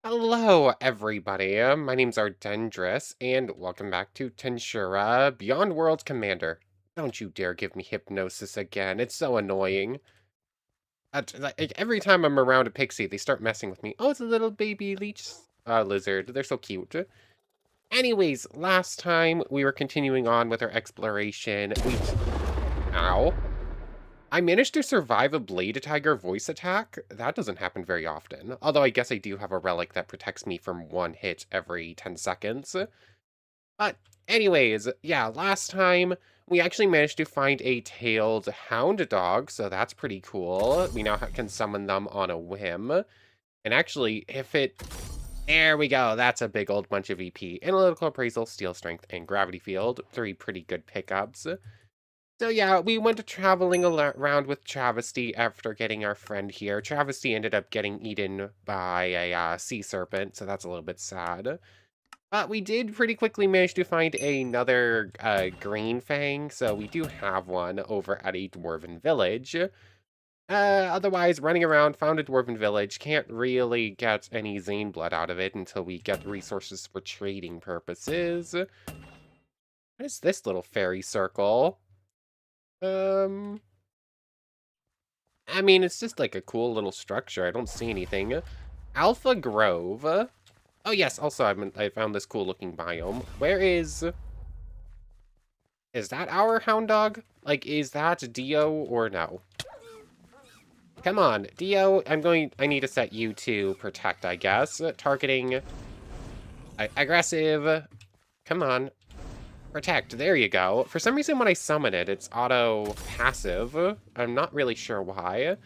Hello, everybody. My name's Ardendris, and welcome back to Tensura Beyond Worlds Commander. Don't you dare give me hypnosis again. It's so annoying. Like, every time I'm around a pixie, they start messing with me. Oh, it's a little baby leech lizard. They're so cute. Anyways, last time we were continuing on with our exploration. Ow. I managed to survive a Blade Tiger voice attack. That doesn't happen very often. Although I guess I do have a relic that protects me from one hit every 10 seconds. But anyways, yeah, last time we actually managed to find a tailed hound dog, so that's pretty cool. We now can summon them on a whim. And actually, if it... There we go, that's a big old bunch of EP. Analytical Appraisal, Steel Strength, and Gravity Field. 3 pretty good pickups. So yeah, we went traveling around with Travesty after getting our friend here. Travesty ended up getting eaten by a sea serpent, so that's a little bit sad. But we did pretty quickly manage to find another green fang, so we do have one over at a dwarven village. Otherwise, running around, found a dwarven village, can't really get any Zane blood out of it until we get resources for trading purposes. What is this little fairy circle? Um, I mean, it's just like a cool little structure. I don't see anything. Alpha Grove. Oh yes, also I found this cool looking biome. Where is that our hound dog? Like, is that Dio or no? Come on, Dio, I need to set you to protect, I guess. Targeting aggressive. Come on. Protect, there you go. For some reason when I summon it, it's auto passive. I'm not really sure why.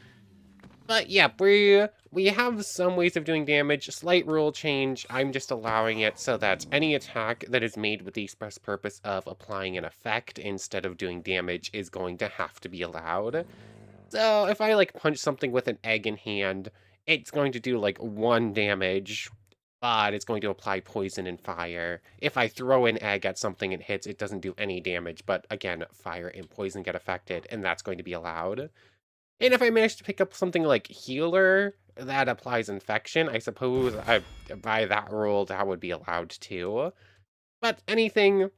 But yeah, we have some ways of doing damage. Slight rule change. I'm just allowing it so that any attack that is made with the express purpose of applying an effect instead of doing damage is going to have to be allowed. So if I like punch something with an egg in hand, it's going to do like 1 damage, but it's going to apply poison and fire. If I throw an egg at something and hits, it doesn't do any damage, but again, fire and poison get affected, and that's going to be allowed. And if I manage to pick up something like healer that applies infection, I suppose by that rule that would be allowed too. But anything,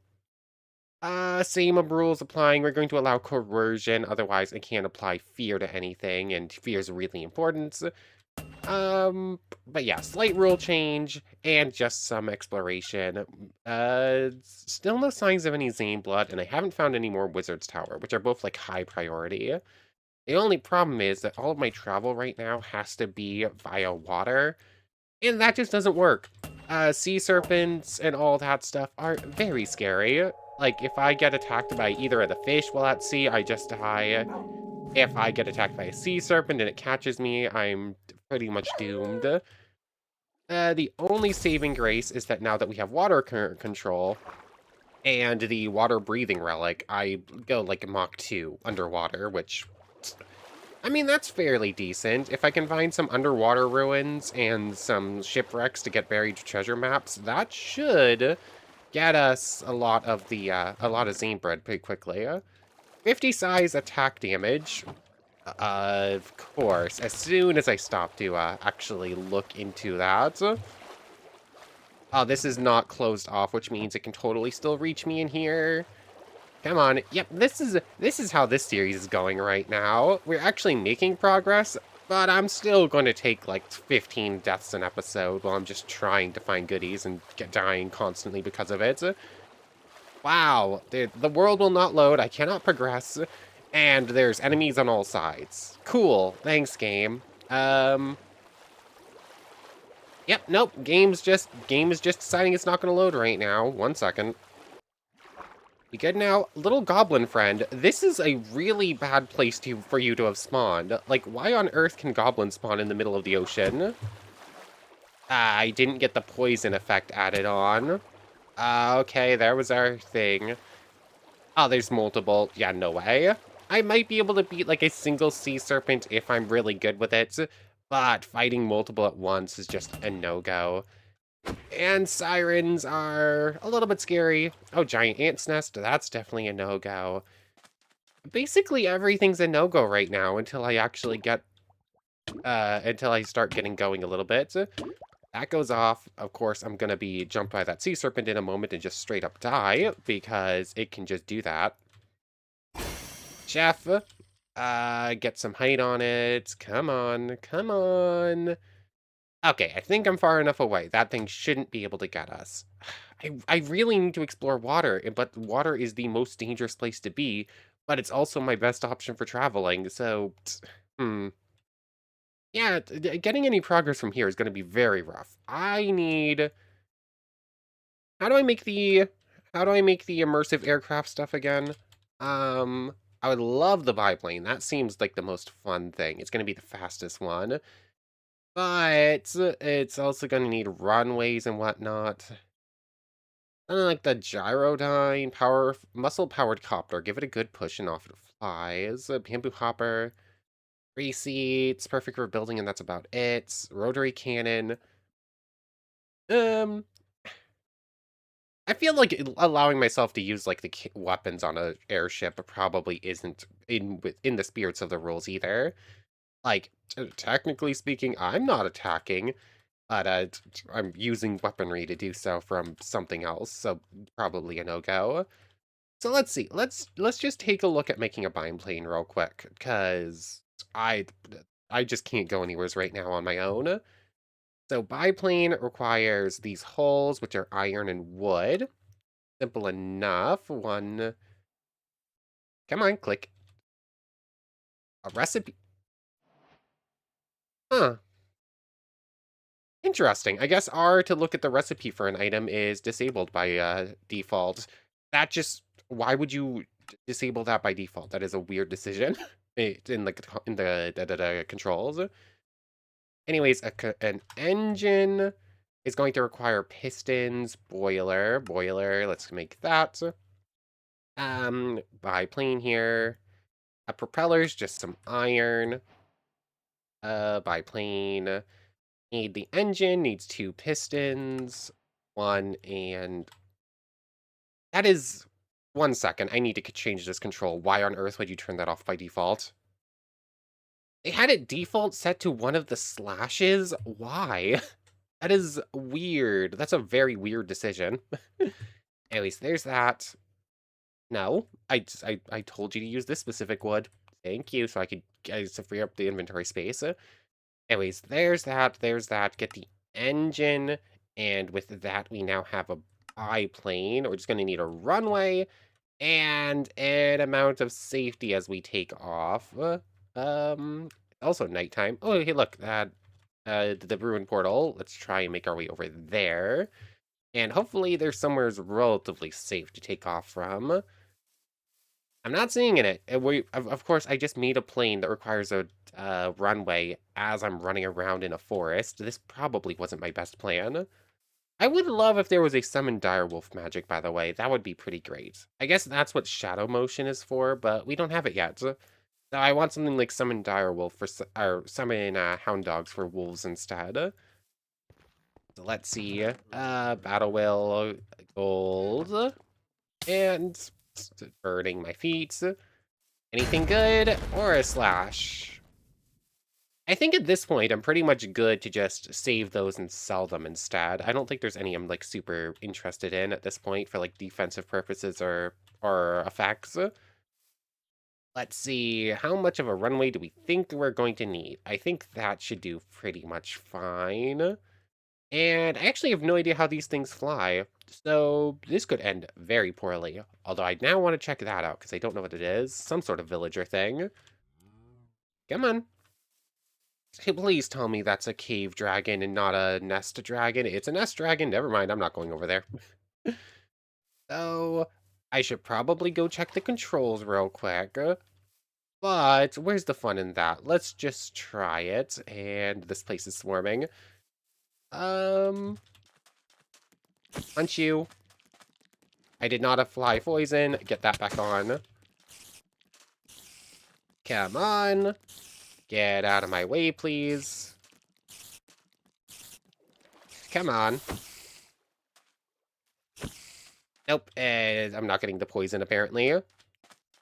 same rules applying. We're going to allow coercion, otherwise I can't apply fear to anything, and fear is really important. But yeah, slight rule change and just some exploration. Still no signs of any Zane blood, and I haven't found any more Wizard's Tower, which are both like high priority. The only problem is that all of my travel right now has to be via water, and that just doesn't work. Sea serpents and all that stuff are very scary. Like, if I get attacked by either of the fish while at sea, I just die. If I get attacked by a sea serpent and it catches me, I'm pretty much doomed. The only saving grace is that now that we have water control and the water breathing relic, I go like Mach 2 underwater, which... I mean, that's fairly decent. If I can find some underwater ruins and some shipwrecks to get buried treasure maps, that should get us a lot of Zane bread pretty quickly. 50 size attack damage. Of course, as soon as I stop to actually look into that. Oh, this is not closed off, which means it can totally still reach me in here. Come on. Yep, this is how this series is going right now. We're actually making progress, but I'm still going to take like 15 deaths an episode while I'm just trying to find goodies and dying constantly because of it. Wow, the world will not load. I cannot progress, and there's enemies on all sides. Cool. Thanks, game. Yep, nope. Game is just deciding it's not going to load right now. 1 second. We good now? Little goblin friend, this is a really bad place for you to have spawned. Like, why on earth can goblins spawn in the middle of the ocean? I didn't get the poison effect added on. Okay, there was our thing. Oh, there's multiple. Yeah, no way. I might be able to beat, like, a single sea serpent if I'm really good with it, but fighting multiple at once is just a no-go. And sirens are a little bit scary. Oh, giant ant's nest, that's definitely a no-go. Basically, everything's a no-go right now until I actually get, until I start getting going a little bit. That goes off. Of course, I'm going to be jumped by that sea serpent in a moment and just straight up die because it can just do that. Chef, get some height on it. Come on, come on. Okay, I think I'm far enough away. That thing shouldn't be able to get us. I really need to explore water, but water is the most dangerous place to be, but it's also my best option for traveling, so, Yeah, getting any progress from here is going to be very rough. I need... How do I make the... How do I make the immersive aircraft stuff again? Um, I would love the biplane. That seems like the most fun thing. It's going to be the fastest one. But it's also going to need runways and whatnot. Like the gyrodyne, muscle-powered copter. Give it a good push and off it flies. A bamboo hopper. 3 seats. Perfect for building, and that's about it. Rotary cannon. Um, I feel like allowing myself to use like the weapons on a airship probably isn't in the spirits of the rules either. Like technically speaking, I'm not attacking, but I'm using weaponry to do so from something else, so probably a no-go. So let's see. Let's just take a look at making a biplane real quick, because I just can't go anywhere right now on my own. So biplane requires these hulls, which are iron and wood. Simple enough. One. Come on, click. A recipe. Huh. Interesting. I guess R to look at the recipe for an item is disabled by default. That just... Why would you disable that by default? That is a weird decision in the controls. Anyways, an engine is going to require pistons, boiler. Let's make that. Biplane here. A propeller's just some iron. Biplane. Need the engine, needs 2 pistons. One, and... That is... 1 second, I need to change this control. Why on earth would you turn that off by default? They had it default set to one of the slashes? Why? That is weird. That's a very weird decision. Anyways, there's that. No, I told you to use this specific wood. Thank you, so I could to free up the inventory space. Anyways, there's that. Get the engine, and with that, we now have a biplane. We're just going to need a runway and an amount of safety as we take off. Also nighttime. Oh, hey, look, the ruined portal. Let's try and make our way over there. And hopefully there's somewhere relatively safe to take off from. I'm not seeing it. Of course, I just made a plane that requires a runway as I'm running around in a forest. This probably wasn't my best plan. I would love if there was a summon direwolf magic, by the way. That would be pretty great. I guess that's what shadow motion is for, but we don't have it yet. So I want something like summon direwolf for, or summon hound dogs for wolves instead. So let's see. Battle wheel, gold, and burning my feet. Anything good? Or a slash? I think at this point, I'm pretty much good to just save those and sell them instead. I don't think there's any I'm, like, super interested in at this point for, like, defensive purposes or effects. Let's see, how much of a runway do we think we're going to need? I think that should do pretty much fine. And I actually have no idea how these things fly, so this could end very poorly. Although I now want to check that out, because I don't know what it is. Some sort of villager thing. Come on. Hey, please tell me that's a cave dragon and not a nest dragon. It's a nest dragon. Never mind, I'm not going over there. So, I should probably go check the controls real quick. But where's the fun in that? Let's just try it. And this place is swarming. Punch you. I did not apply poison. Get that back on. Come on. Get out of my way, please. Come on. Nope, I'm not getting the poison, apparently.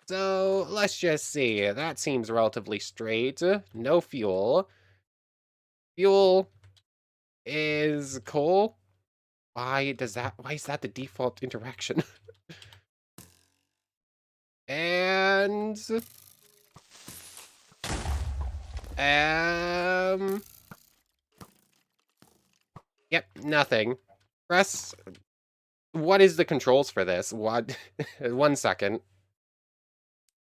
So, let's just see. That seems relatively straight. No fuel. Fuel. is coal. Why is that the default interaction? And yep, nothing. Press. What is the controls for this? What? 1 second.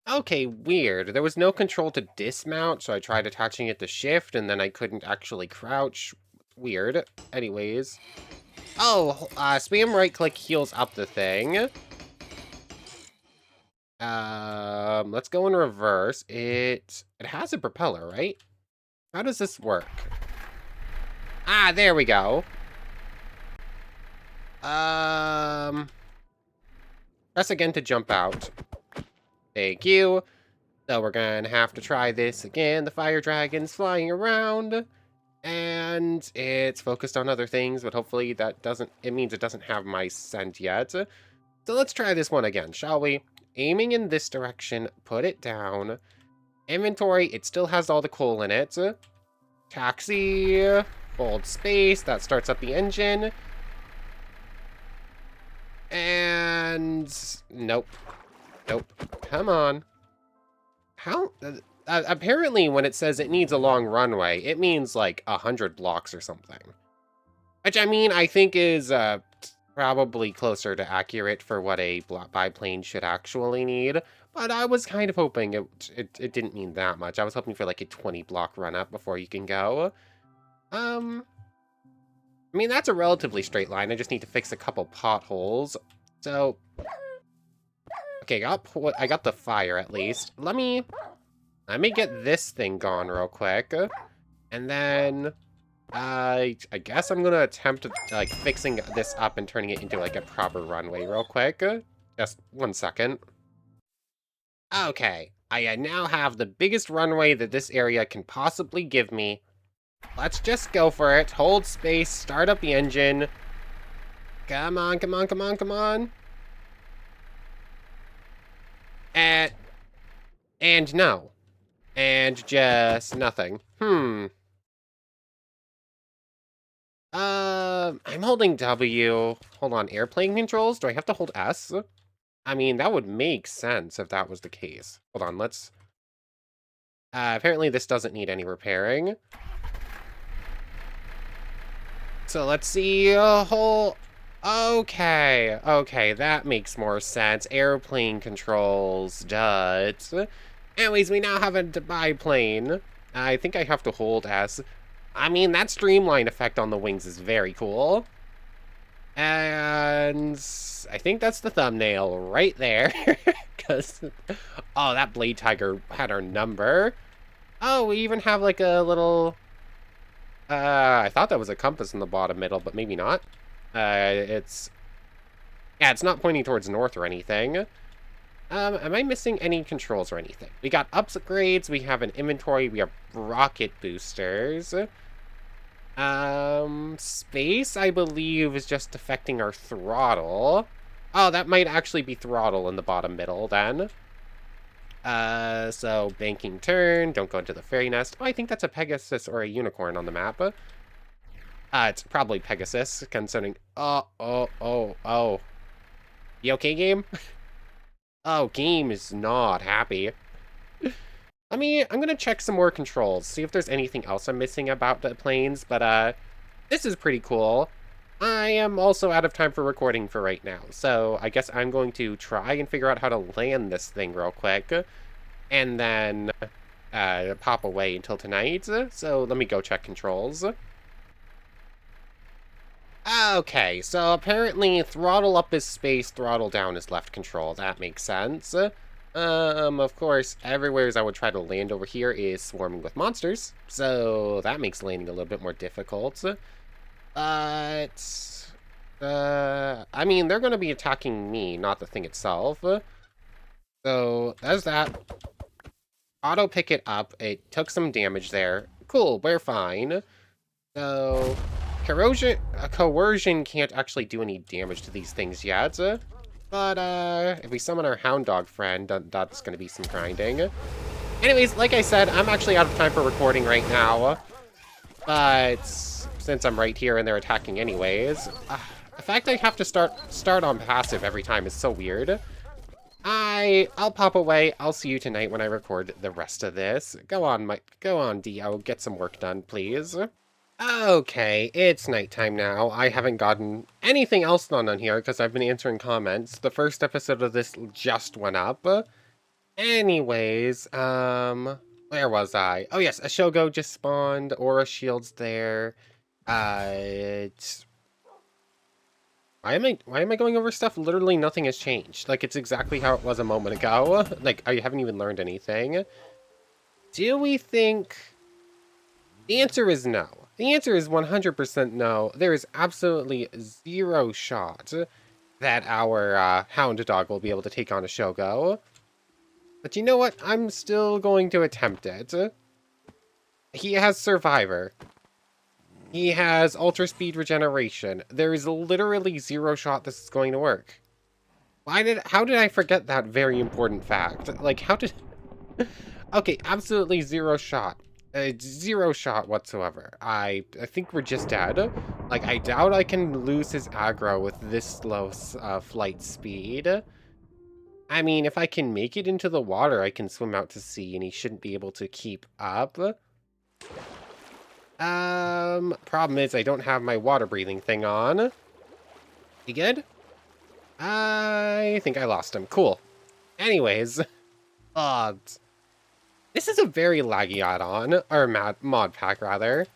Okay, weird. There was no control to dismount, so I tried attaching it to shift, and then I couldn't actually crouch. Weird. Anyways. Oh, spam right-click heals up the thing. Let's go in reverse. It has a propeller, right? How does this work? Ah, there we go. Press again to jump out. Thank you. So we're gonna have to try this again. The fire dragon's flying around, and it's focused on other things, but hopefully that doesn't, it means it doesn't have my scent yet. So let's try this one again, shall we? Aiming in this direction, put it down. Inventory, it still has all the coal in it. Taxi, hold space, that starts up the engine. And nope. Nope. Come on. How? Apparently, when it says it needs a long runway, it means like 100 blocks or something. Which, I mean, I think is probably closer to accurate for what a biplane should actually need. But I was kind of hoping it didn't mean that much. I was hoping for like a 20 block run up before you can go. I mean, that's a relatively straight line. I just need to fix a couple potholes. So, okay, I got the fire at least. Let me get this thing gone real quick. And then, I guess I'm gonna attempt like fixing this up and turning it into like a proper runway real quick. Just 1 second. Okay, I now have the biggest runway that this area can possibly give me. Let's just go for it. Hold space, start up the engine. Come on, come on, come on, come on. And no. And just nothing. I'm holding W. Hold on, airplane controls? Do I have to hold S? I mean, that would make sense if that was the case. Hold on, let's... apparently this doesn't need any repairing. So let's see a whole... Okay, that makes more sense. Airplane controls, duds. Anyways, we now have a biplane. I think I have to hold S. I mean, that streamline effect on the wings is very cool. And I think that's the thumbnail right there. Because, oh, that Blade Tiger had our number. Oh, we even have like a little... I thought that was a compass in the bottom middle, but maybe not. It's not pointing towards north or anything. Am I missing any controls or anything? We got upgrades, we have an inventory, we have rocket boosters. Space, I believe, is just affecting our throttle. Oh, that might actually be throttle in the bottom middle, then. So, banking turn, don't go into the fairy nest. Oh, I think that's a Pegasus or a unicorn on the map. It's probably Pegasus, concerning... Oh. You okay, game? Oh, game is not happy. I'm gonna check some more controls, see if there's anything else I'm missing about the planes, but, this is pretty cool. I am also out of time for recording for right now, so I guess I'm going to try and figure out how to land this thing real quick, and then, pop away until tonight. So let me go check controls. Okay, so apparently throttle up is space, throttle down is left control. That makes sense. Of course, everywhere as I would try to land over here is swarming with monsters, so that makes landing a little bit more difficult. But, I mean, they're going to be attacking me, not the thing itself. So, there's that. Auto pick it up. It took some damage there. Cool, we're fine. So, coercion can't actually do any damage to these things yet. But, if we summon our hound dog friend, that's going to be some grinding. Anyways, like I said, I'm actually out of time for recording right now. But since I'm right here and they're attacking anyways. The fact I have to start on passive every time is so weird. I'll pop away. I'll see you tonight when I record the rest of this. Go on, Dio. Get some work done, please. Okay, it's nighttime now. I haven't gotten anything else done on here because I've been answering comments. The first episode of this just went up. Anyways, where was I? Oh yes, a Shogo just spawned. Aura Shield's there. It's... why am I going over stuff? Literally nothing has changed. Like, it's exactly how it was a moment ago. Like, I haven't even learned anything. Do we think... The answer is no. The answer is 100% no. There is absolutely zero shot that our Hound Dog will be able to take on a Shogo. But you know what? I'm still going to attempt it. He has Survivor. He has Ultra Speed Regeneration. There is literally zero shot this is going to work. How did I forget that very important fact? Like, how did... Okay, absolutely zero shot. Zero shot whatsoever. I think we're just dead. Like, I doubt I can lose his aggro with this slow flight speed. I mean, if I can make it into the water, I can swim out to sea, and he shouldn't be able to keep up. Problem is, I don't have my water breathing thing on. You good? I think I lost him. Cool. Anyways, this is a very laggy add-on, or mod pack, rather.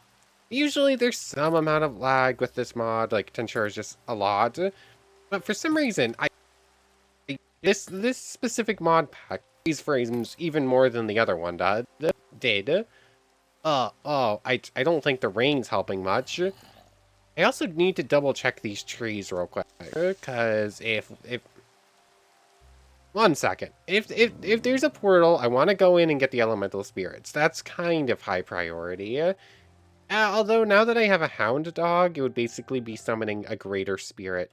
Usually there's some amount of lag with this mod, like Tensura is just a lot. But for some reason, this specific mod pack, these frames even more than the other one did. I don't think the rain's helping much. I also need to double check these trees real quick, because if one second. If there's a portal, I want to go in and get the elemental spirits. That's kind of high priority. Although now that I have a Hound Dog, it would basically be summoning a greater spirit.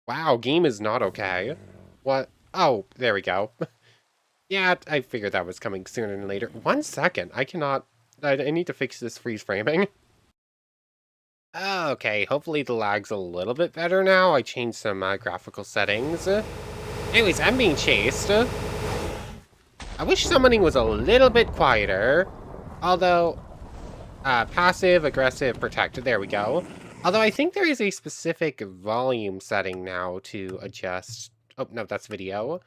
Wow, game is not okay. What? Oh, there we go. Yeah, I figured that was coming sooner than later. 1 second. I need to fix this freeze framing. Okay, hopefully the lag's a little bit better now. I changed some graphical settings. Anyways, I'm being chased. I wish summoning was a little bit quieter. Although, passive, aggressive, protect. There we go. Although I think there is a specific volume setting now to adjust. Oh, no, that's video.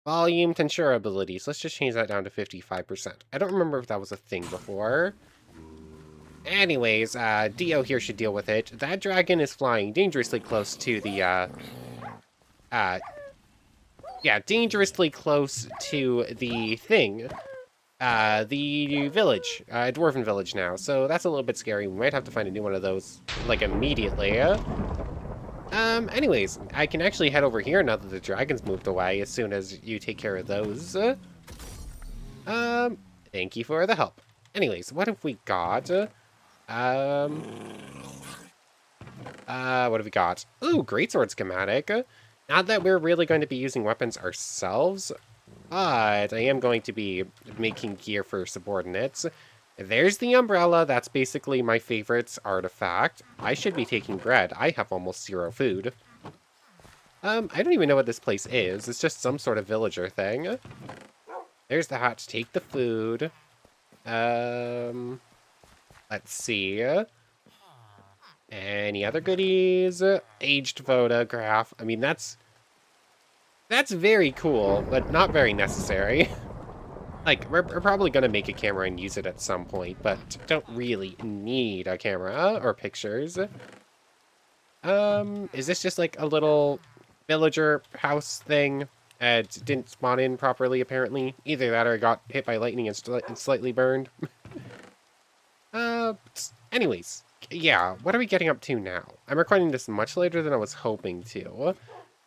Volume, Tensura abilities. Let's just change that down to 55%. I don't remember if that was a thing before. Anyways, Dio here should deal with it. That dragon is flying dangerously close to the, yeah, dangerously close to the thing. The village. Dwarven village now. So that's a little bit scary. We might have to find a new one of those, like, immediately. Anyways, I can actually head over here now that the dragon's moved away as soon as you take care of those. Thank you for the help. Anyways, what have we got? What have we got? Ooh, greatsword schematic. Not that we're really going to be using weapons ourselves, but I am going to be making gear for subordinates. There's the umbrella. That's basically my favorite artifact. I should be taking bread. I have almost zero food. I don't even know what this place is. It's just some sort of villager thing. There's the hat. Take the food. Let's see. Any other goodies? Aged photograph. I mean, that's very cool, but not very necessary. Like, we're probably going to make a camera and use it at some point, but don't really need a camera or pictures. Is this just like a little villager house thing? It didn't spawn in properly, apparently. Either that or I got hit by lightning and slightly burned. Anyways, yeah, what are we getting up to now? I'm recording this much later than I was hoping to.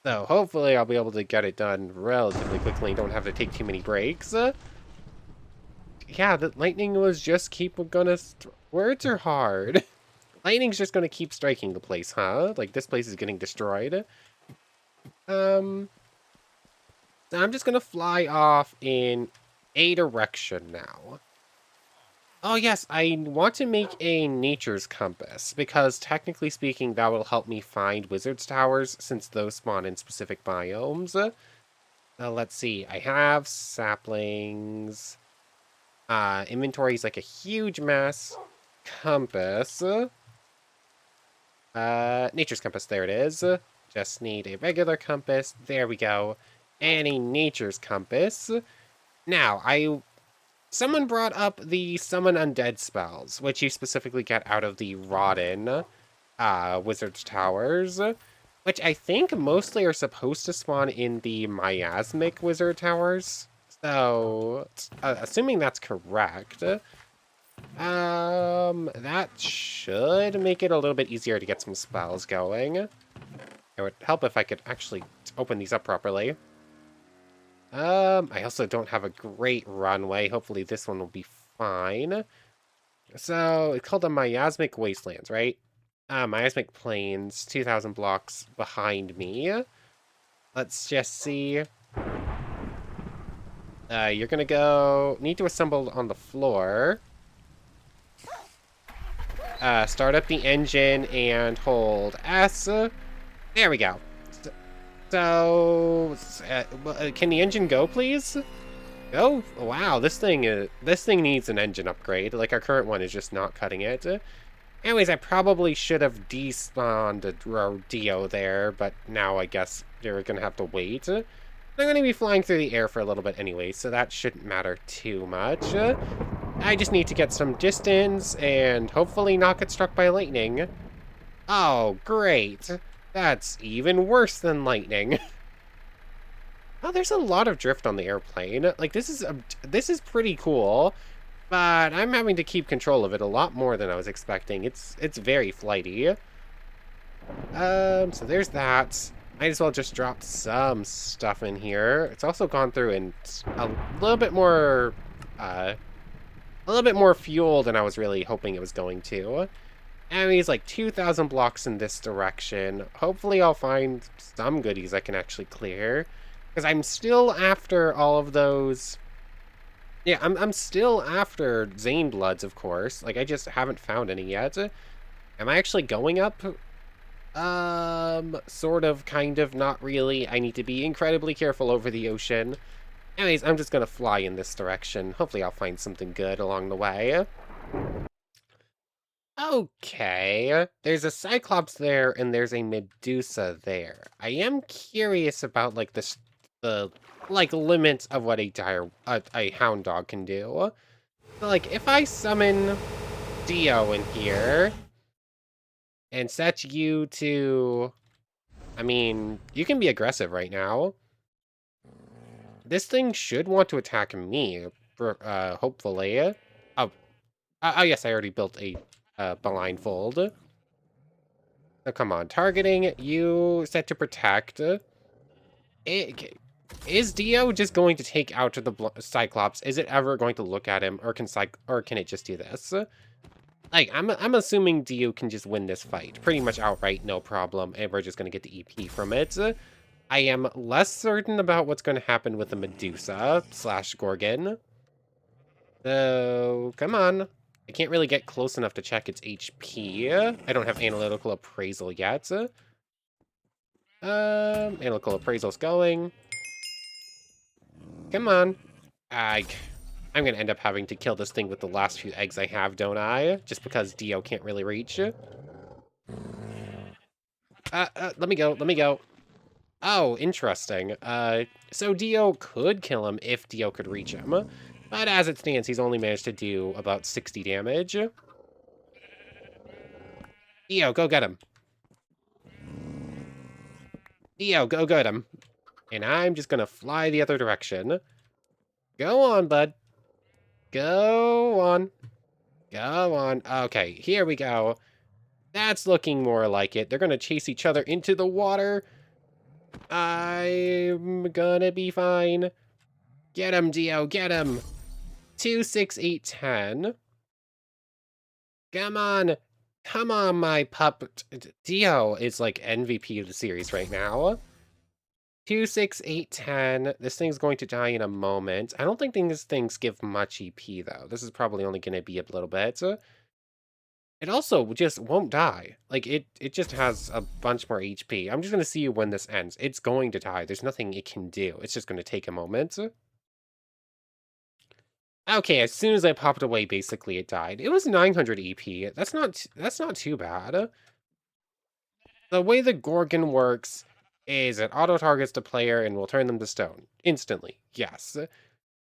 So hopefully I'll be able to get it done relatively quickly and don't have to take too many breaks. Yeah, the lightning was just words are hard. Lightning's just gonna keep striking the place, huh? Like, this place is getting destroyed. So I'm just gonna fly off in a direction now. Oh yes, I want to make a nature's compass, because technically speaking, that will help me find wizard's towers, since those spawn in specific biomes. Let's see, I have saplings. Inventory's like a huge mess. Compass. Nature's compass, there it is. Just need a regular compass, there we go. And a nature's compass. Now, someone brought up the summon undead spells, which you specifically get out of the Rodden, Wizard's Towers, which I think mostly are supposed to spawn in the miasmic Wizard Towers. So, assuming that's correct, that should make it a little bit easier to get some spells going. It would help if I could actually open these up properly. I also don't have a great runway. Hopefully this one will be fine. So, it's called the Miasmic Wastelands, right? Miasmic Plains, 2,000 blocks behind me. Let's just see. You're gonna need to assemble on the floor. Start up the engine and hold S. There we go. So, can the engine go, please? Oh, wow, this thing needs an engine upgrade. Like, our current one is just not cutting it. Anyways, I probably should have despawned a Dio there, but now I guess they're gonna have to wait. I'm gonna be flying through the air for a little bit anyway, so that shouldn't matter too much. I just need to get some distance and hopefully not get struck by lightning. Oh, great. That's even worse than lightning. Oh, there's a lot of drift on the airplane. Like, this is pretty cool, but I'm having to keep control of it a lot more than I was expecting. It's very flighty. So there's that. Might as well just drop some stuff in here. It's also gone through and a little bit more fuel than I was really hoping it was going to. And he's like 2,000 blocks in this direction. Hopefully I'll find some goodies I can actually clear. Because I'm still after all of those. Yeah, I'm still after Zane Bloods, of course. Like, I just haven't found any yet. Am I actually going up? Sort of, kind of, not really. I need to be incredibly careful over the ocean. Anyways, I'm just gonna fly in this direction. Hopefully I'll find something good along the way. Okay, there's a Cyclops there, and there's a Medusa there. I am curious about, like, the limits of what a hound dog can do. So, like, if I summon Dio in here, and set you to... I mean, you can be aggressive right now. This thing should want to attack me, hopefully. Oh, yes, I already built a blindfold. So come on, targeting, you set to protect. Is Dio just going to take out the Cyclops? Is it ever going to look at him, or can it just do this? Like, I'm assuming Dio can just win this fight, pretty much outright, no problem, and we're just gonna get the EP from it. I am less certain about what's going to happen with the Medusa / Gorgon. So, come on. I can't really get close enough to check its HP. I don't have analytical appraisal yet. Analytical appraisal's going. Come on. I'm gonna end up having to kill this thing with the last few eggs I have, don't I? Just because Dio can't really reach. Let me go. Oh, interesting. So Dio could kill him if Dio could reach him. But as it stands, he's only managed to do about 60 damage. Dio, go get him. Dio, go get him. And I'm just gonna fly the other direction. Go on, bud. Go on. Go on. Okay, here we go. That's looking more like it. They're gonna chase each other into the water. I'm gonna be fine. Get him, Dio, get him. 2, 6, 8, 10. Come on. Come on, my pup. Dio is like MVP of the series right now. 2, 6, 8, 10. This thing's going to die in a moment. I don't think these things give much EP, though. This is probably only going to be a little bit. It also just won't die. Like, it just has a bunch more HP. I'm just going to see when this ends. It's going to die. There's nothing it can do. It's just going to take a moment. Okay, as soon as I popped away, basically it died. It was 900 EP. That's not too bad. The way the Gorgon works is it auto-targets the player and will turn them to stone. Instantly, yes.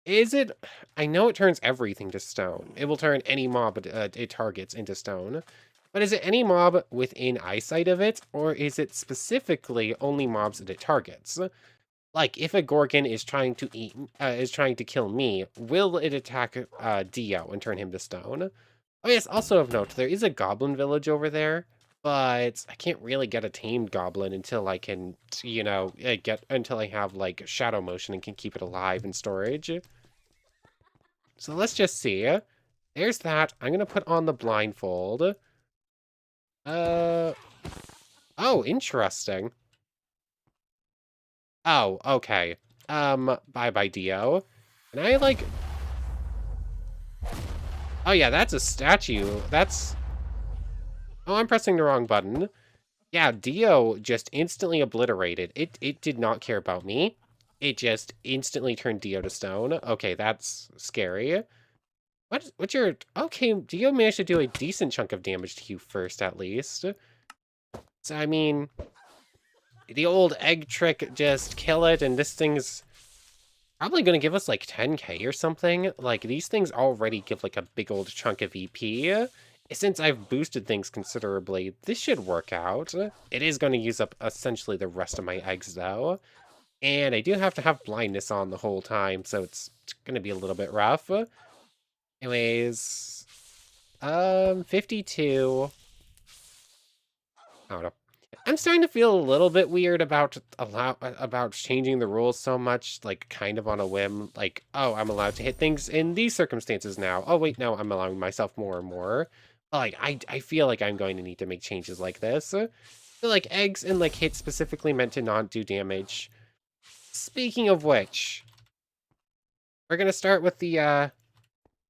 Is it? I know it turns everything to stone. It will turn any mob it targets into stone. But is it any mob within eyesight of it, or is it specifically only mobs that it targets? Like, if a Gorgon is trying to kill me, will it attack Dio and turn him to stone? Oh yes, also of note, there is a goblin village over there, but I can't really get a tamed goblin until I can, until I have, like, shadow motion and can keep it alive in storage. So let's just see. There's that. I'm gonna put on the blindfold. Oh, interesting. Oh, okay. Bye-bye, Dio. And I, like... Oh, yeah, that's a statue. That's... Oh, I'm pressing the wrong button. Yeah, Dio just instantly obliterated. It did not care about me. It just instantly turned Dio to stone. Okay, that's scary. What's your... Okay, Dio managed to do a decent chunk of damage to you first, at least. So, I mean... The old egg trick, just kill it, and this thing's probably going to give us, like, 10k or something. Like, these things already give, like, a big old chunk of EP. Since I've boosted things considerably, this should work out. It is going to use up essentially the rest of my eggs, though. And I do have to have blindness on the whole time, so it's going to be a little bit rough. Anyways, 52. I don't know. I'm starting to feel a little bit weird about changing the rules so much, like, kind of on a whim. Like, oh, I'm allowed to hit things in these circumstances now. Oh, wait, no, I'm allowing myself more and more. Like, I feel like I'm going to need to make changes like this. So, like, eggs and, like, hits specifically meant to not do damage. Speaking of which, we're gonna start with the,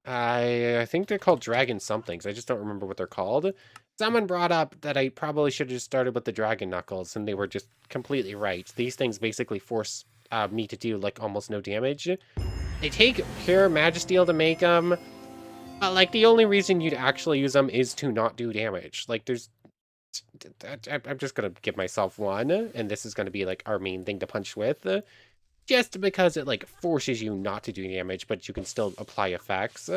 I think they're called dragon somethings. I just don't remember what they're called. Someone brought up that I probably should have just started with the dragon knuckles, and they were just completely right. These things basically force me to do, like, almost no damage. They take pure magisteel to make them, but, like, the only reason you'd actually use them is to not do damage. Like, there's... I'm just gonna give myself one, and this is gonna be, like, our main thing to punch with. Just because it, like, forces you not to do damage, but you can still apply effects.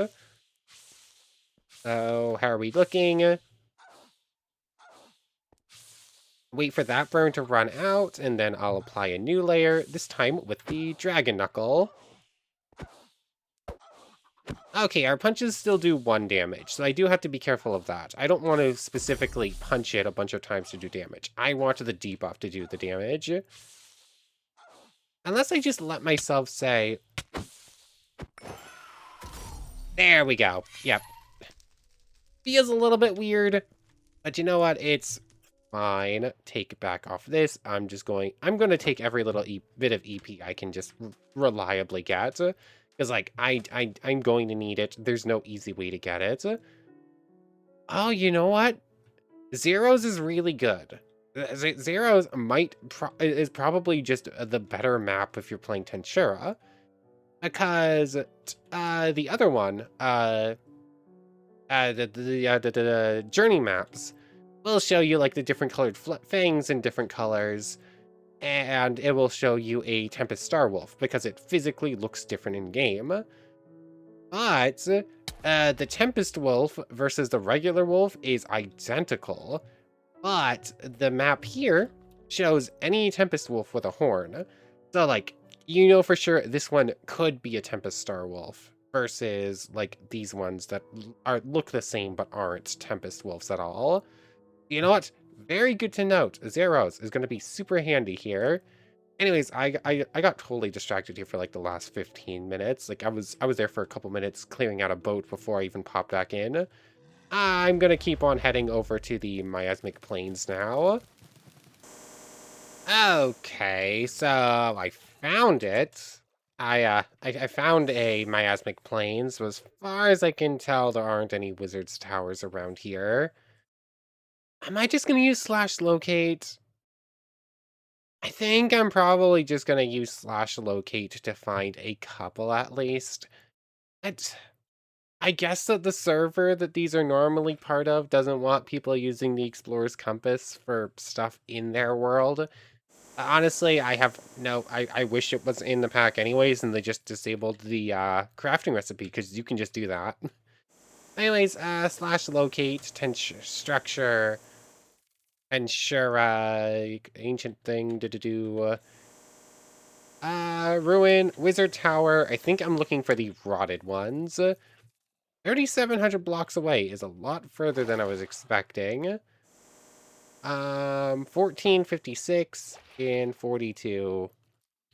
So, how are we looking? Wait for that burn to run out, and then I'll apply a new layer, this time with the Dragon Knuckle. Okay, our punches still do 1 damage, so I do have to be careful of that. I don't want to specifically punch it a bunch of times to do damage. I want the debuff to do the damage. Unless I just let myself say... There we go. Yep. Feels a little bit weird, but you know what? It's fine. Take back off this. I'm going to take every little bit of EP I can just reliably get. Because, like, I'm going to need it. There's no easy way to get it. Oh, you know what? Zeros is really good. Zeros is probably just the better map if you're playing Tensura. Because the other one, the journey maps will show you, like, the different colored fangs in different colors, and it will show you a Tempest Starwolf because it physically looks different in game. But the Tempest Wolf versus the regular wolf is identical, but the map here shows any Tempest Wolf with a horn. So, like, you know for sure this one could be a Tempest Starwolf versus, like, these ones that look the same but aren't Tempest Wolves at all. You know what? Very good to note. Zeros is going to be super handy here. Anyways, I got totally distracted here for, like, the last 15 minutes. Like, I was there for a couple minutes clearing out a boat before I even popped back in. I'm going to keep on heading over to the miasmic plains now. Okay, so I found it. I found a miasmic plains, but as far as I can tell, there aren't any wizard's towers around here. Am I just gonna use slash locate? I think I'm probably just gonna use slash locate to find a couple at least. It's, I guess that the server that these are normally part of doesn't want people using the Explorer's Compass for stuff in their world. Honestly, I have no, I wish it was in the pack anyways, and they just disabled the crafting recipe, because you can just do that. Anyways, slash locate, structure, ensure, ancient thing, ruin, wizard tower. I think I'm looking for the rotted ones. 3,700 blocks away is a lot further than I was expecting. 1456 and 42.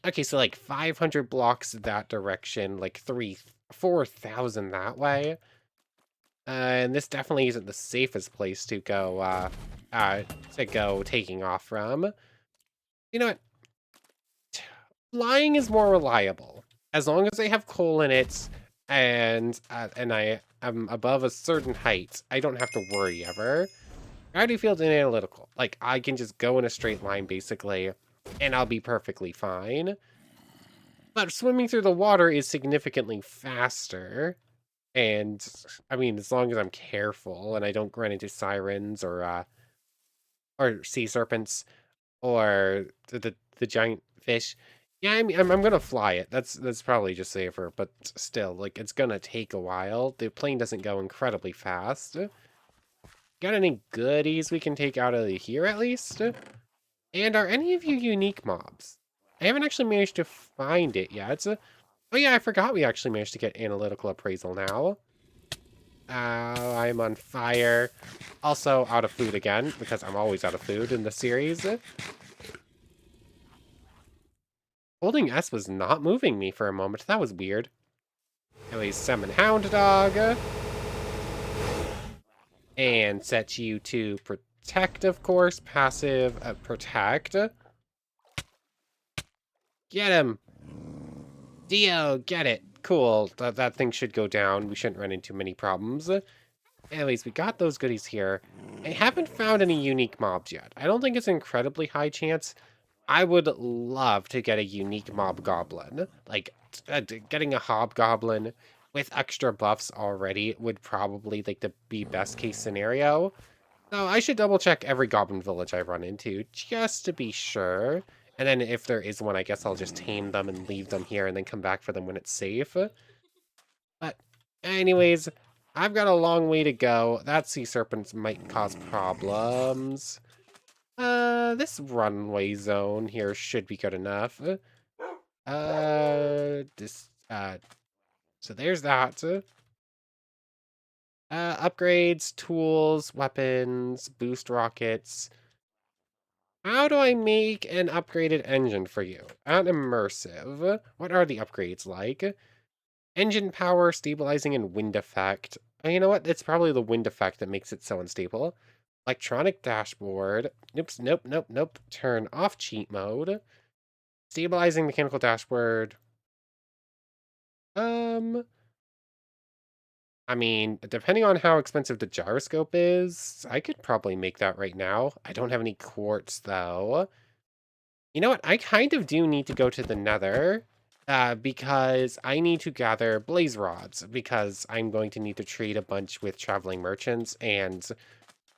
Okay, so like 500 blocks that direction, like 4,000 that way. And this definitely isn't the safest place to go, taking off from. You know what? Flying is more reliable. As long as I have coal in it and I am above a certain height, I don't have to worry ever. Gravity field and analytical. Like, I can just go in a straight line, basically, and I'll be perfectly fine. But swimming through the water is significantly faster. And, I mean, as long as I'm careful and I don't run into sirens or sea serpents or the giant fish. Yeah, I mean, I'm gonna fly it. That's probably just safer, but still, like, it's gonna take a while. The plane doesn't go incredibly fast. Got any goodies we can take out of here at least? And are any of you unique mobs? I haven't actually managed to find it yet. Oh yeah, I forgot we actually managed to get analytical appraisal now. I'm on fire. Also out of food again, because I'm always out of food in the series. Holding S was not moving me for a moment. That was weird. Anyways, summon Hound Dog. And set you to protect, of course. Passive, protect. Get him! Dio, get it! Cool, that thing should go down. We shouldn't run into many problems. Anyways, we got those goodies here. I haven't found any unique mobs yet. I don't think it's an incredibly high chance. I would love to get a unique mob goblin. Like, getting a hobgoblin with extra buffs already would probably, like, be best case scenario. So I should double check every goblin village I run into, just to be sure. And then if there is one, I guess I'll just tame them and leave them here and then come back for them when it's safe. But anyways, I've got a long way to go. That sea serpent might cause problems. This runway zone here should be good enough. So there's that. Upgrades, tools, weapons, boost rockets. How do I make an upgraded engine for you? Add immersive. What are the upgrades like? Engine power, stabilizing, and wind effect. You know what? It's probably the wind effect that makes it so unstable. Electronic dashboard. Nope. Turn off cheat mode. Stabilizing mechanical dashboard. I mean, depending on how expensive the gyroscope is, I could probably make that right now. I don't have any quartz, though. You know what? I kind of do need to go to the nether, because I need to gather blaze rods, because I'm going to need to trade a bunch with traveling merchants, and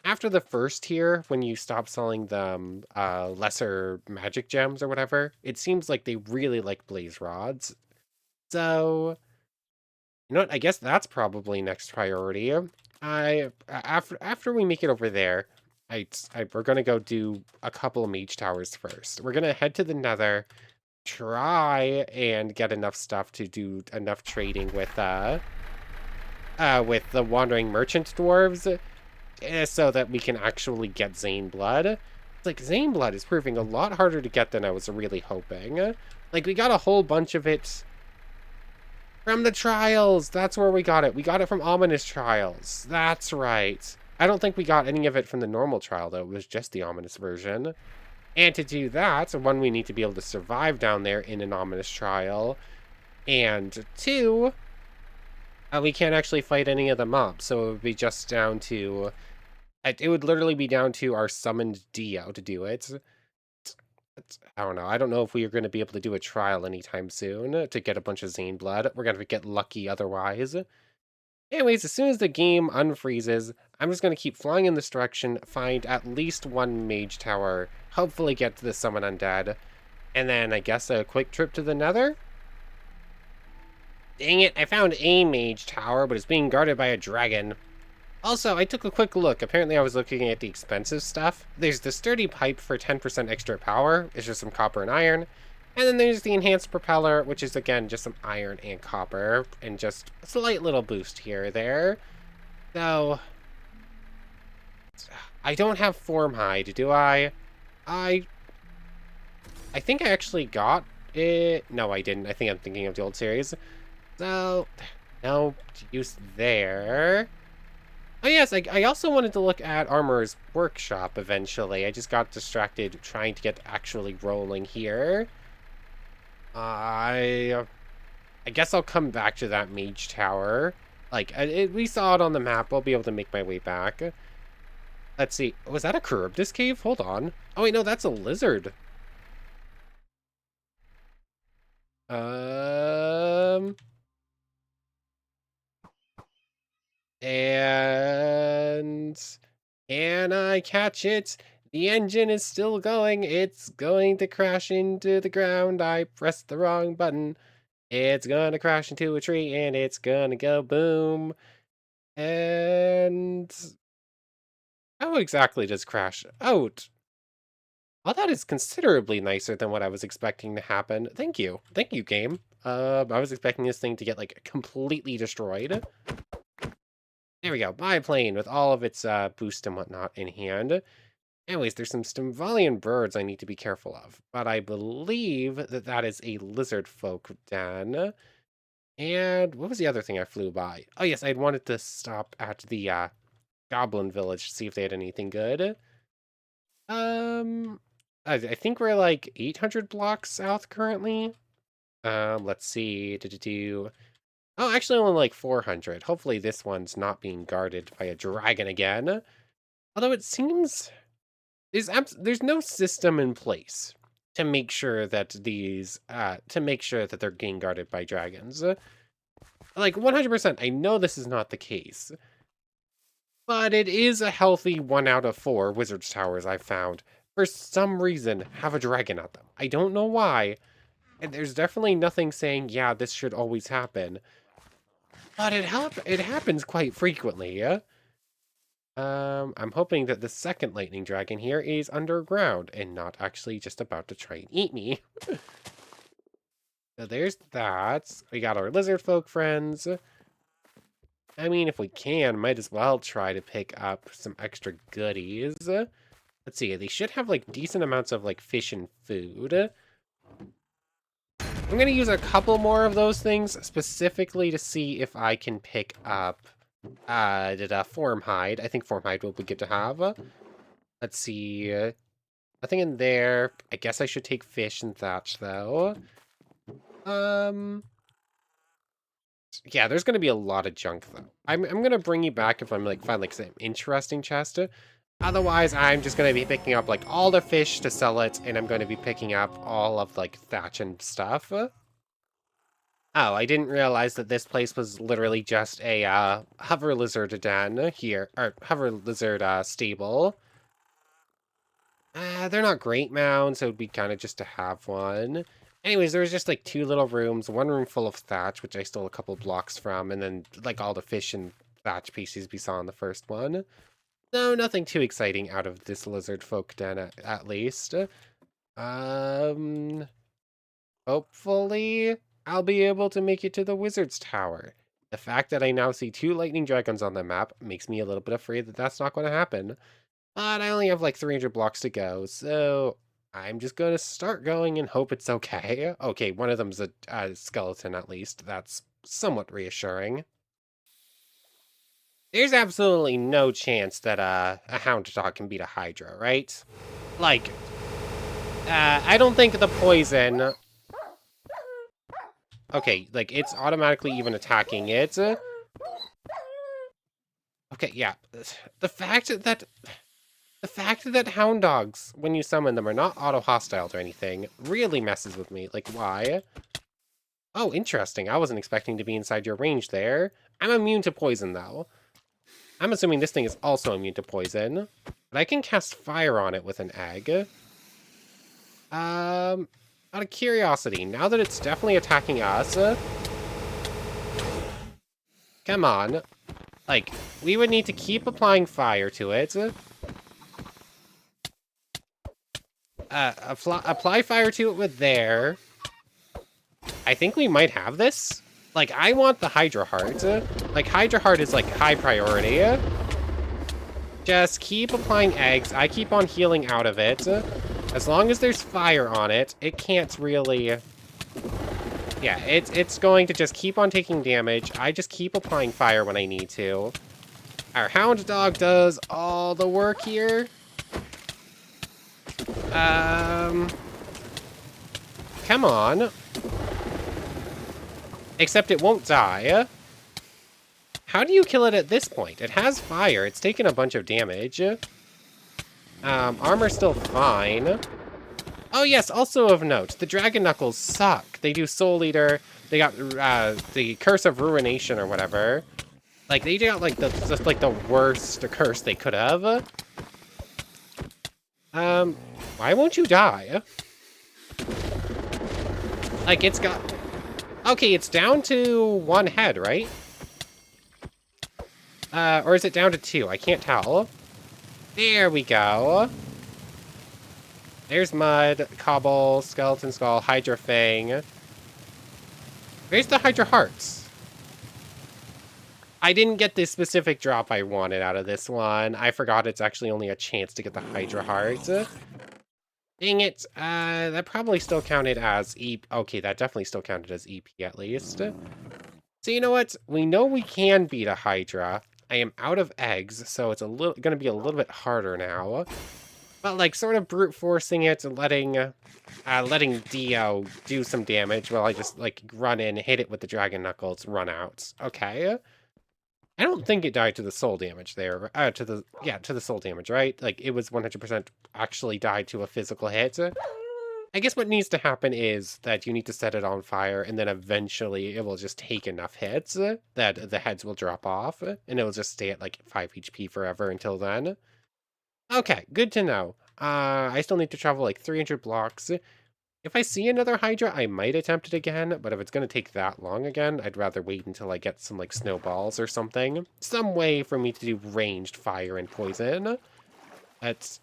after the first tier, when you stop selling them lesser magic gems or whatever, it seems like they really like blaze rods. So, you know what? I guess that's probably next priority. After we make it over there, we're gonna go do a couple of mage towers first. We're gonna head to the nether, try and get enough stuff to do enough trading with the wandering merchant dwarves, so that we can actually get Zane blood. It's like Zane blood is proving a lot harder to get than I was really hoping. Like, we got a whole bunch of it from the trials. That's where we got it. We got it from ominous trials. That's right. I don't think we got any of it from the normal trial, though. It was just the ominous version. And to do that, one, we need to be able to survive down there in an ominous trial. And two, we can't actually fight any of the mobs. So it would be just down to... It would literally be down to our summoned Dio to do it. I don't know. I don't know if we are going to be able to do a trial anytime soon to get a bunch of Zane blood. We're going to get lucky otherwise. Anyways, as soon as the game unfreezes, I'm just going to keep flying in this direction, find at least one mage tower, hopefully get to the summon undead, and then I guess a quick trip to the nether? Dang it, I found a mage tower, but it's being guarded by a dragon. Also, I took a quick look. Apparently I was looking at the expensive stuff. There's the sturdy pipe for 10% extra power. It's just some copper and iron. And then there's the enhanced propeller, which is, again, just some iron and copper. And just a slight little boost here or there. So, I don't have form hide, do I? I think I actually got it. No, I didn't. I think I'm thinking of the old series. So, no use there. Oh yes, I also wanted to look at Armor's workshop eventually. I just got distracted trying to get actually rolling here. I guess I'll come back to that mage tower. Like, we saw it on the map. I'll be able to make my way back. Let's see. Was that a Charybdis cave? Hold on. Oh wait, no, that's a lizard. And can I catch it? The engine is still going. It's going to crash into the ground. I pressed the wrong button. It's gonna crash into a tree and it's gonna go boom. And how exactly does crash out? Oh, that is considerably nicer than what I was expecting to happen. Thank you. Thank you, game. I was expecting this thing to get, like, completely destroyed. There we go. Biplane with all of its boost and whatnot in hand. Anyways, there's some Stimvalian birds I need to be careful of. But I believe that that is a lizard folk den. And what was the other thing I flew by? Oh, yes, I'd wanted to stop at the Goblin Village to see if they had anything good. I think we're like 800 blocks south currently. Let's see. Oh, actually only like 400. Hopefully this one's not being guarded by a dragon again. Although it seems there's no system in place to make sure that they're being guarded by dragons. Like 100%, I know this is not the case. But it is a healthy 1 out of 4 wizard's towers I've found. For some reason, have a dragon at them. I don't know why. And there's definitely nothing saying, yeah, this should always happen. But it happens quite frequently, yeah? I'm hoping that the second lightning dragon here is underground and not actually just about to try and eat me. So there's that. We got our lizard folk friends. I mean, if we can, might as well try to pick up some extra goodies. Let's see, they should have, like, decent amounts of, like, fish and food. I'm gonna use a couple more of those things, specifically to see if I can pick up, form hide. I think form hide will be good to have. Let's see, nothing in there. I guess I should take fish and thatch, though. Yeah, there's gonna be a lot of junk, though. I'm gonna bring you back if I'm, like, find, like, some interesting chest. Otherwise, I'm just going to be picking up, like, all the fish to sell it, and I'm going to be picking up all of, like, thatch and stuff. Oh, I didn't realize that this place was literally just a, hover lizard den here, or hover lizard, stable. They're not great mounds, so it would be kind of just to have one. Anyways, there was just, like, 2 little rooms, one room full of thatch, which I stole a couple blocks from, and then, like, all the fish and thatch pieces we saw in the first one. No, nothing too exciting out of this lizard folk den, at least. Hopefully, I'll be able to make it to the wizard's tower. The fact that I now see 2 lightning dragons on the map makes me a little bit afraid that that's not going to happen. But I only have like 300 blocks to go, so I'm just going to start going and hope it's okay. Okay, one of them's a skeleton at least. That's somewhat reassuring. There's absolutely no chance that a hound dog can beat a hydra, right? Like, I don't think the poison... Okay, like, it's automatically even attacking it. Okay, yeah. The fact that... The fact that hound dogs, when you summon them, are not auto-hostile or anything, really messes with me. Like, why? Oh, interesting. I wasn't expecting to be inside your range there. I'm immune to poison, though. I'm assuming this thing is also immune to poison. But I can cast fire on it with an egg. Out of curiosity, now that it's definitely attacking us... come on. Like, we would need to keep applying fire to it. Apply fire to it with there. I think we might have this. Like, I want the Hydra Heart. Like, Hydra Heart is, like, high priority. Just keep applying eggs. I keep on healing out of it. As long as there's fire on it, it can't really... Yeah, it's going to just keep on taking damage. I just keep applying fire when I need to. Our hound dog does all the work here. Come on. Except it won't die. How do you kill it at this point? It has fire. It's taken a bunch of damage. Armor's still fine. Oh yes, also of note, the Dragon Knuckles suck. They do Soul Eater. They got the Curse of Ruination or whatever. Like, they got like the worst curse they could have. Why won't you die? Like, it's got... Okay, it's down to 1 head, right? Or is it down to 2? I can't tell. There we go. There's Mud, Cobble, Skeleton Skull, Hydra Fang. Where's the Hydra Hearts? I didn't get the specific drop I wanted out of this one. I forgot it's actually only a chance to get the Hydra Heart. Dang it. That probably still counted as EP. Okay, that definitely still counted as EP at least. So you know what? We know we can beat a Hydra. I am out of eggs, so it's gonna be a little bit harder now. But like sort of brute forcing it and letting Dio do some damage while I just like run in, hit it with the Dragon Knuckles, run out. Okay. I don't think it died to the soul damage there. To the soul damage, right? Like, it was 100% actually died to a physical hit. I guess what needs to happen is that you need to set it on fire, and then eventually it will just take enough hits that the heads will drop off, and it will just stay at, like, 5 HP forever until then. Okay, good to know. I still need to travel, like, 300 blocks. If I see another Hydra, I might attempt it again, but if it's going to take that long again, I'd rather wait until I get some, like, snowballs or something. Some way for me to do ranged fire and poison.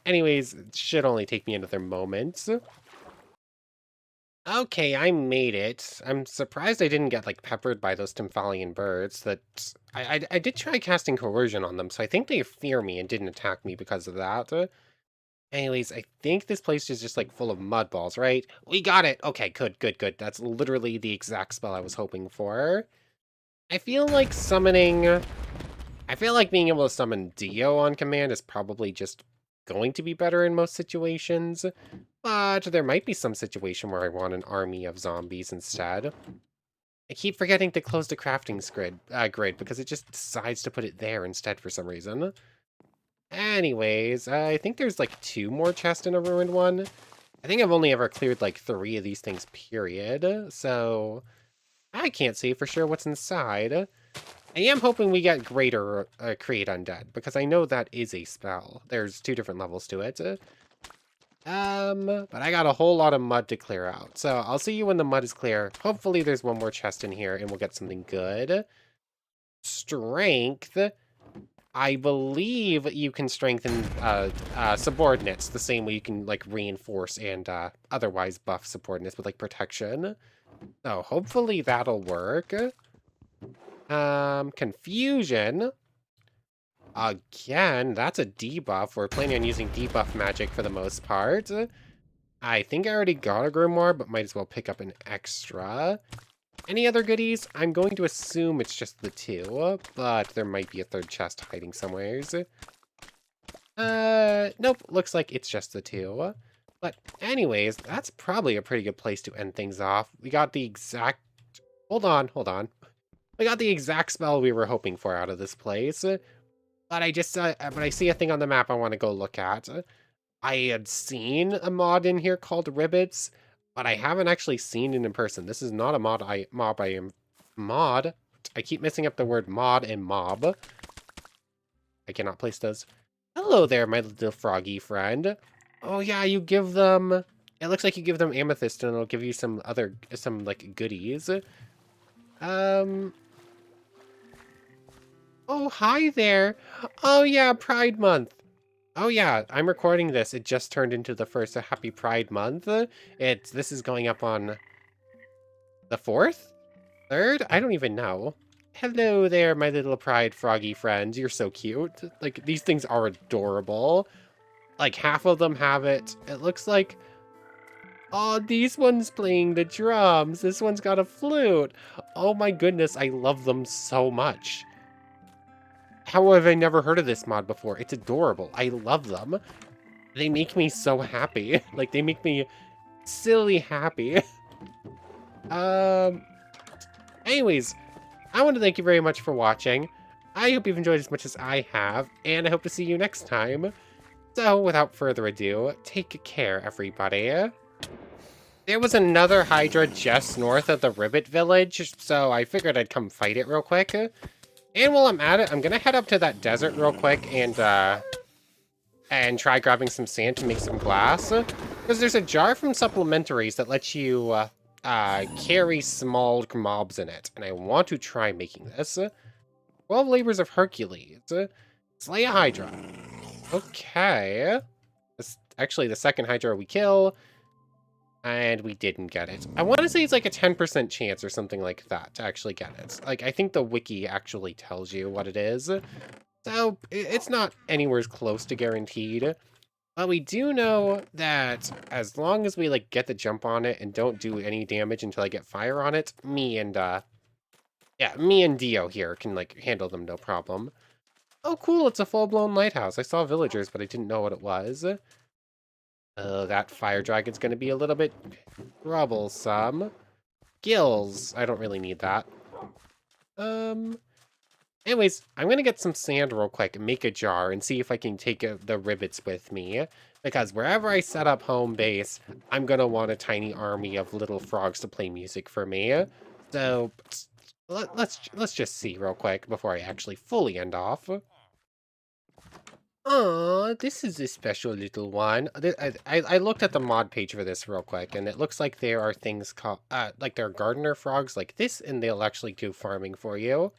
Anyways, it should only take me another moment. Okay, I made it. I'm surprised I didn't get, like, peppered by those Tymphalian birds. I did try casting Coercion on them, so I think they fear me and didn't attack me because of that. Anyways, I think this place is just, like, full of mud balls, right? We got it! Okay, good, good, good. That's literally the exact spell I was hoping for. I feel like being able to summon Dio on command is probably just going to be better in most situations. But there might be some situation where I want an army of zombies instead. I keep forgetting to close the crafting grid because it just decides to put it there instead for some reason. Anyways, I think there's like 2 more chests in a ruined one. I think I've only ever cleared like 3 of these things, period. So I can't say for sure what's inside. I am hoping we get greater create undead because I know that is a spell. There's 2 different levels to it. But I got a whole lot of mud to clear out. So I'll see you when the mud is clear. Hopefully there's 1 more chest in here and we'll get something good. Strength. I believe you can strengthen subordinates the same way you can like reinforce and otherwise buff subordinates with like protection. So hopefully that'll work. Confusion. Again, that's a debuff. We're planning on using debuff magic for the most part. I think I already got a grimoire, but might as well pick up an extra. Any other goodies? I'm going to assume it's just the 2, but there might be a 3rd chest hiding somewheres. Nope, looks like it's just the 2. But anyways, that's probably a pretty good place to end things off. We got the exact... Hold on, hold on. We got the exact spell we were hoping for out of this place. But I see a thing on the map I want to go look at. I had seen a mod in here called Ribbits, but I haven't actually seen it in person. This is not a mod. I keep messing up the word mod and mob. I cannot place those. Hello there, my little froggy friend. Oh yeah, you give them... It looks like you give them amethyst and it'll give you some like goodies. Oh, hi there. Oh yeah, Pride Month. Oh yeah, I'm recording this. It just turned into the first Happy Pride Month. This is going up on the 4th? 3rd? I don't even know. Hello there, my little Pride froggy friends. You're so cute. Like, these things are adorable. Like, half of them have it. It looks like... Oh, these one's playing the drums. This one's got a flute. Oh my goodness, I love them so much. How have I never heard of this mod before? It's adorable. I love them. They make me so happy. Like, they make me silly happy. Anyways, I want to thank you very much for watching. I hope you've enjoyed as much as I have, and I hope to see you next time. So, without further ado, take care, everybody. There was another Hydra just north of the Ribbit Village, so I figured I'd come fight it real quick. And while I'm at it, I'm gonna head up to that desert real quick and try grabbing some sand to make some glass. Because there's a jar from Supplementaries that lets you carry small mobs in it, and I want to try making this. 12 Labors of Hercules. Slay a Hydra. Okay. This actually the second Hydra we kill. And we didn't get it. I want to say it's like a 10% chance or something like that to actually get it. Like, I think the wiki actually tells you what it is. So, it's not anywhere close to guaranteed. But we do know that as long as we, like, get the jump on it and don't do any damage until I get fire on it, me and Dio here can, like, handle them no problem. Oh, cool, it's a full-blown lighthouse. I saw villagers, but I didn't know what it was. That fire dragon's gonna be a little bit troublesome. Gills. I don't really need that. Anyways, I'm gonna get some sand real quick and make a jar and see if I can take the ribbits with me. Because wherever I set up home base, I'm gonna want a tiny army of little frogs to play music for me. So, let's just see real quick before I actually fully end off. Oh, this is a special little one. I looked at the mod page for this real quick, and it looks like there are things called, like there are gardener frogs like this, and they'll actually do farming for you.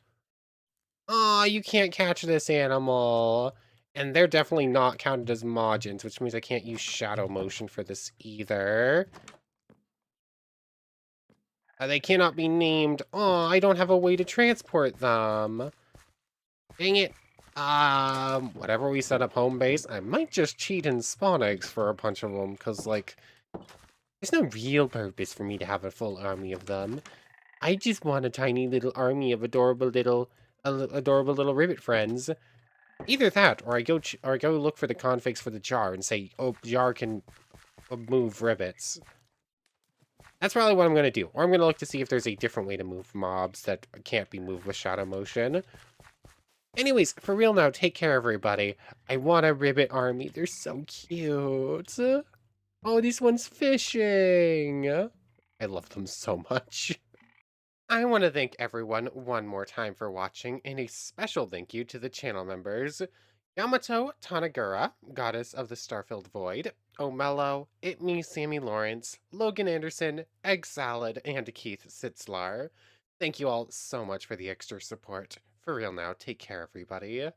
Oh, you can't catch this animal. And they're definitely not counted as moduns, which means I can't use shadow motion for this either. They cannot be named. Oh, I don't have a way to transport them. Dang it. Whatever we set up home base, I might just cheat and spawn eggs for a bunch of them, because, like, there's no real purpose for me to have a full army of them. I just want a tiny little army of adorable little ribbit friends. Either that, or I go look for the configs for the jar and say, oh, jar can move ribbits. That's probably what I'm going to do. Or I'm going to look to see if there's a different way to move mobs that can't be moved with shadow motion. Anyways, for real now, take care, everybody. I want a ribbit army. They're so cute. Oh, this one's fishing. I love them so much. I want to thank everyone one more time for watching, and a special thank you to the channel members. Yamato Tanagura, Goddess of the Starfilled Void, O'Mello, It Me Sammy Lawrence, Logan Anderson, Egg Salad, and Keith Sitzlar. Thank you all so much for the extra support. For real now, take care, everybody.